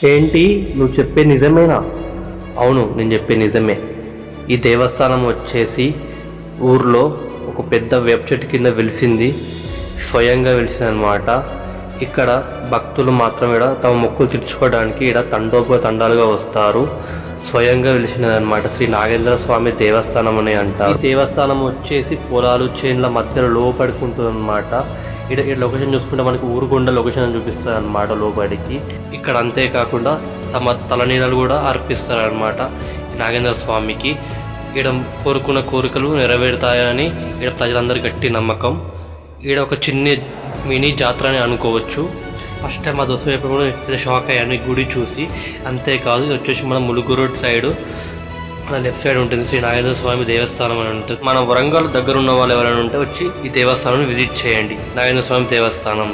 ఏంటి నువ్వు చెప్పే నిజమేనా? అవును, నేను చెప్పే నిజమే. ఈ దేవస్థానం వచ్చేసి ఊర్లో ఒక పెద్ద వేప చెట్టు కింద వెలిసింది, స్వయంగా వెలిసిందనమాట. ఇక్కడ భక్తులు మాత్రం ఇక్కడ తమ మొక్కులు తీర్చుకోవడానికి ఇక్కడ తండాలుగా వస్తారు. స్వయంగా వెలిసినదనమాట. శ్రీ నాగేంద్ర స్వామి దేవస్థానం అని అంటారు. ఈ దేవస్థానం వచ్చేసి పొలాలు చేన్ల మధ్యలో లోపడుకుంటుంది అనమాట. ఇక్కడ లొకేషన్ చూసుకుంటే మనకి ఊరుగొండ లొకేషన్ చూపిస్తారు అనమాట లోపలికి. ఇక్కడ అంతేకాకుండా తమ తలనీళ్ళు కూడా అర్పిస్తారనమాట నాగేంద్ర స్వామికి. ఇక్కడ కోరుకున్న కోరికలు నెరవేరుతాయని ఇక్కడ ప్రజలందరూ గట్టి నమ్మకం. ఇక్కడ ఒక చిన్న మినీ జాతర అని అనుకోవచ్చు. ఫస్ట్ టైం మా దోస్తు ఎప్పుడు కూడా షాక్ అయ్యాను ఈ గుడి చూసి. అంతేకాదు ఇది వచ్చేసి మన ములుగు రోడ్ సైడు మన లెఫ్ట్ సైడ్ ఉంటుంది శ్రీ నాగేంద్ర స్వామి దేవస్థానం అని ఉంటుంది. మన వరంగల్ దగ్గర ఉన్న వాళ్ళు ఎవరైనా ఉంటే వచ్చి ఈ దేవస్థానం విజిట్ చేయండి, నాగేంద్ర స్వామి దేవస్థానం.